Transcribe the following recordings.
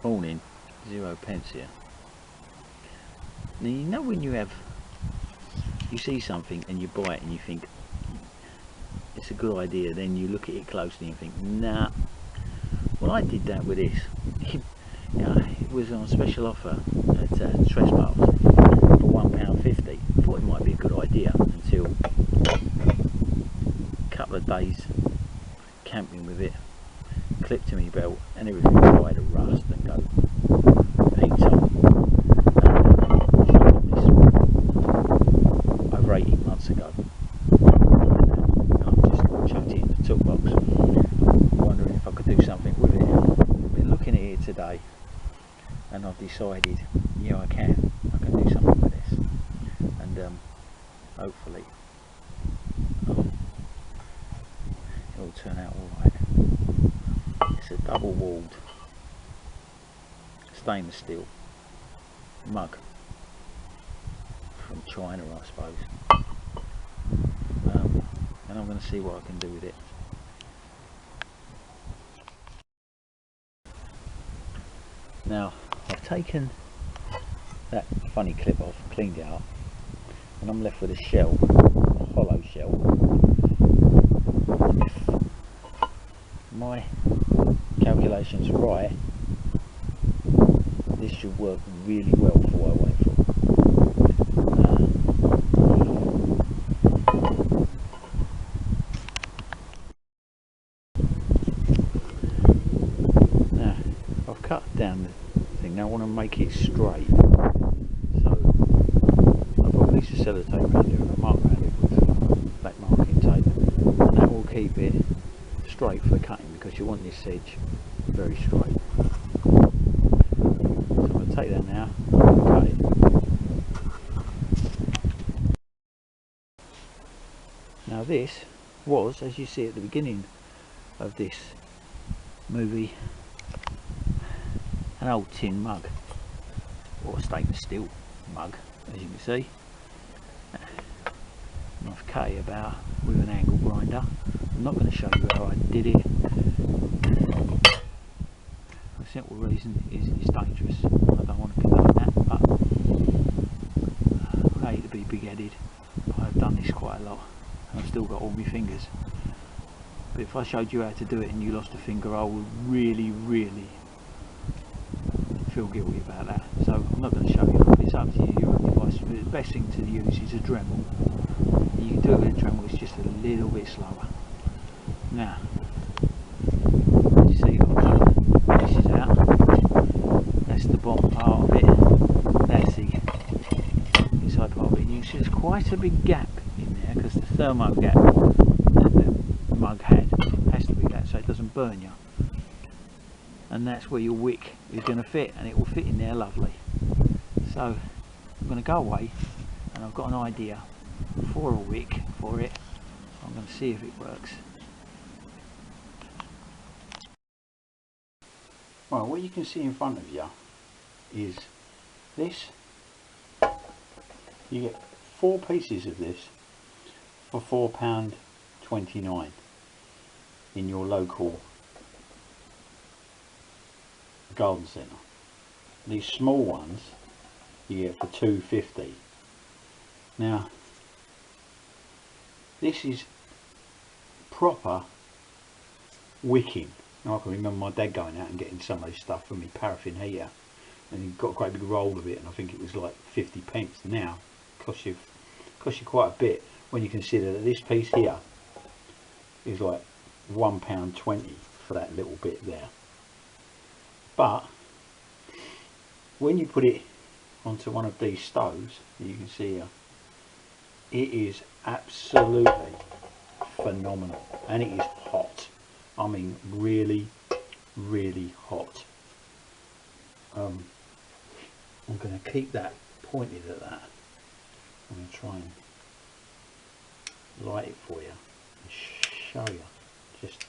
Morning, 0p here. Now you know when you see something and you buy it and you think it's a good idea, then you look at it closely and think, nah. Well, I did that with this. It was on special offer at Trespass for £1.50. I thought it might be a good idea until a couple of days camping with it, clipped to me belt and everything tried to rust and go peaked on. Over 18 months ago. I've just chucked it in the toolbox, wondering if I could do something with it. I've been looking at it today and I've decided, yeah, I can do something with this, and hopefully it'll turn out alright. It's a double walled stainless steel mug from China, I suppose, and I'm going to see what I can do with it. Now I've taken that funny clip off, cleaned it up, and I'm left with a shell, a hollow shell. If my calculations right, this should work really well for what I want it for. Now I've cut down the thing. Now I want to make it straight, so I've got a piece of sellotape around it and I mark around it with black marking tape, and that will keep it straight for cutting, because you want this edge very straight. So I'm going to take that now and cut it. Now this was, as you see at the beginning of this movie, an old tin mug, or a stainless steel mug, as you can see. And I've cut it about with an angle grinder. I'm not going to show you how I did it. The simple reason is it's dangerous. I don't want to condone that, but I hate to be big-headed. I've done this quite a lot and I've still got all my fingers. But if I showed you how to do it and you lost a finger, I would really feel guilty about that. So I'm not going to show you. It's up to you, your own device. But the best thing to use is a Dremel. You can do it with a Dremel, it's just a little bit slower. Now, as you see, I've cut the pieces out. That's the bottom part of it. That's the inside part of it. You can see there's quite a big gap in there, because the thermo gap that the mug has to be that, so it doesn't burn you. And that's where your wick is going to fit, and it will fit in there lovely. So I'm going to go away, and I've got an idea for a wick for it. I'm going to see if it works. Well, what you can see in front of you is this. You get 4 pieces of this for £4.29 in your local garden centre. These small ones you get for £2.50. Now this is proper wicking. Now, I can remember my dad going out and getting some of this stuff from me paraffin heater, and he got a great big roll of it, and I think it was like 50p. Now it costs you quite a bit when you consider that this piece here is like £1.20 for that little bit there. But when you put it onto one of these stoves that you can see here, it is absolutely phenomenal, and it is hot. I mean really hot. I'm going to keep that pointed at that. I'm going to try and light it for you and show you just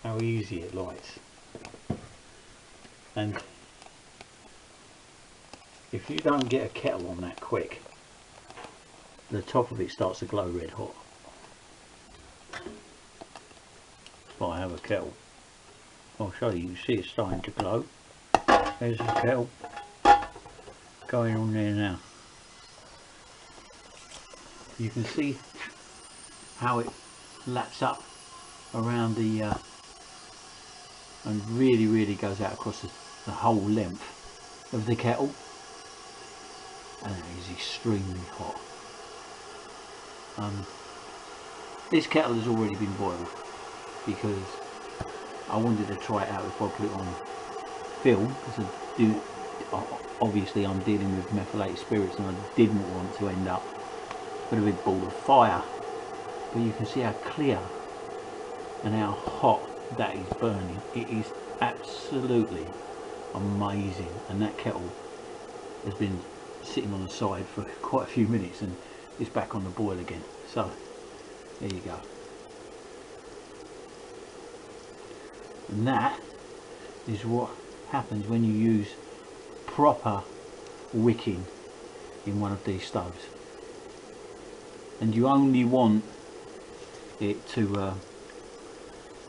how easy it lights. And if you don't get a kettle on that quick, the top of it starts to glow red hot. I have a kettle. I'll show you. You see it's starting to glow. There's the kettle going on there now. You can see how it laps up around the and really goes out across the whole length of the kettle, and it is extremely hot. This kettle has already been boiled because I wanted to try it out before I put it on film, because obviously I'm dealing with methylated spirits and I didn't want to end up with a big ball of fire. But you can see how clear and how hot that is burning. It is absolutely amazing, and that kettle has been sitting on the side for quite a few minutes and it's back on the boil again. So there you go. And that is what happens when you use proper wicking in one of these stoves, and you only want it to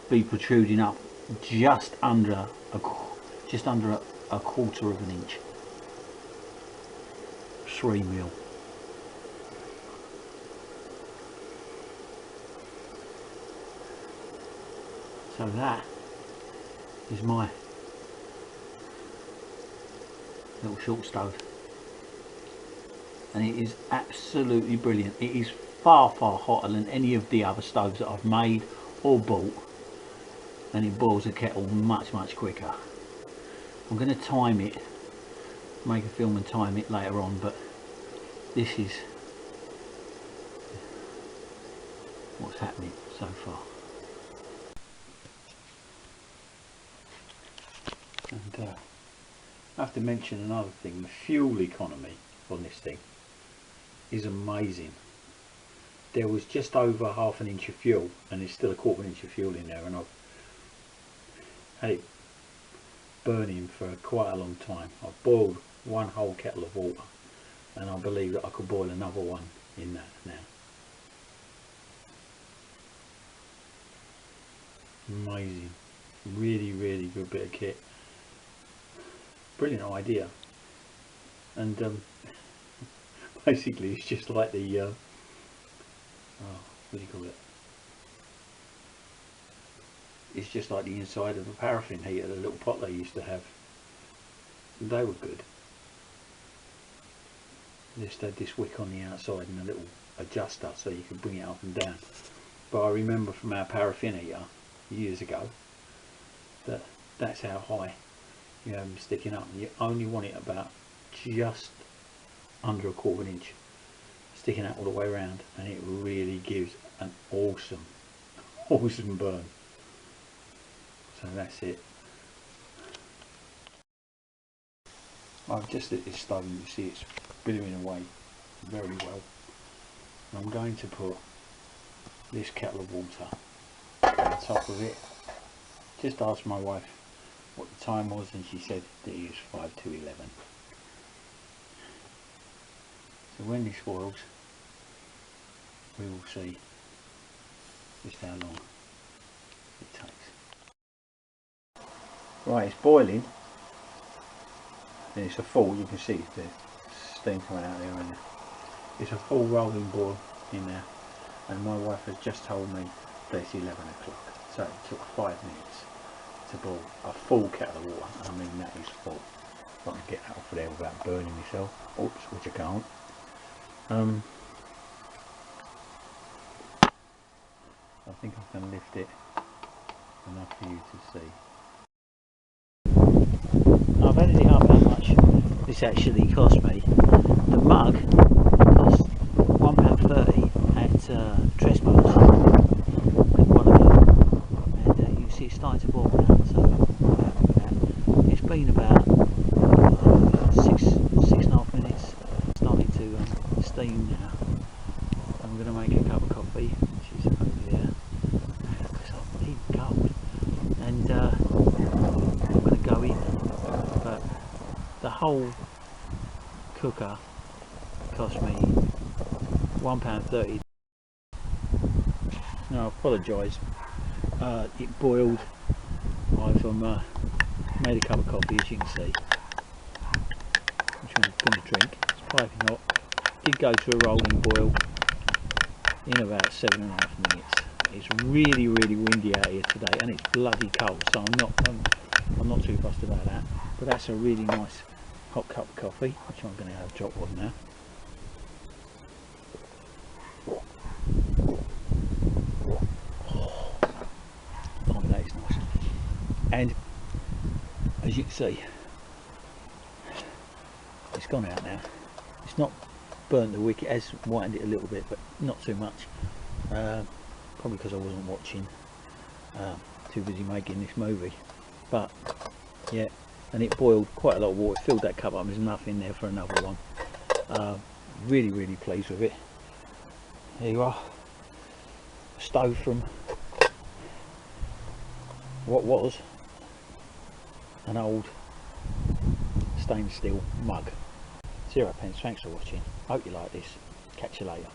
be protruding up just under a quarter of an inch, 3 mil. So that is my little short stove, and it is absolutely brilliant. It is far hotter than any of the other stoves that I've made or bought, and it boils a kettle much quicker. I'm going to time it, make a film and time it later on, but this is what's happening so far. And I have to mention another thing. The fuel economy on this thing is amazing. There was just over half an inch of fuel, and there's still a quarter of an inch of fuel in there, and I've had it burning for quite a long time. I've boiled one whole kettle of water, and I believe that I could boil another one in that now. Amazing. Really good bit of kit. Brilliant idea. And basically it's just like the what do you call it? It's just like the inside of a paraffin heater, the little pot they used to have. They were good. Just had this wick on the outside and a little adjuster so you could bring it up and down. But I remember from our paraffin heater years ago that that's how high you have them sticking up, and you only want it about just under a quarter of an inch sticking out all the way around, and it really gives an awesome burn. So that's it. I've just lit this stove and you see it's billowing away very well. And I'm going to put this kettle of water on top of it. Just asked my wife what the time was and she said that it was 5 to 11. So when this boils, we will see just how long it takes. Right, it's boiling, and it's a full, you can see the steam coming out there, and it's a full rolling boil in there, and my wife has just told me that it's 11 o'clock, so it took 5 minutes to boil a full kettle of water. I mean, that is full. If I can get that off of there without burning myself, oops, which I can't. I think I can lift it enough for you to see. I've added it up how much this actually cost me. The mug cost £1.30 at Trespass, one of them, and you can see it's starting to boil now, so I'm happy with that. It's been about 6.5 minutes, starting to steam now. I'm going to make a cup of coffee, which is over there, because I'm even cold, and I'm going to go in. But the whole cooker cost me £1.30. Now I apologise it boiled. I've made a cup of coffee, as you can see, which I'm going to drink. It's piping hot. Did go to a rolling boil in about 7.5 minutes. It's really windy out here today, and it's bloody cold, so I'm not too fussed about that. But that's a really nice hot cup of coffee, which I'm going to have a drop of now. Oh, that is nice. And as you can see, it's gone out now. It's not burnt the wick, it has whitened it a little bit, but not too much. Probably because I wasn't watching, too busy making this movie. But yeah, and it boiled quite a lot of water, filled that cup up. There's enough in there for another one. Really pleased with it. There you are, stove from what was an old stainless steel mug. 0 pence. Thanks for watching. Hope you like this. Catch you later.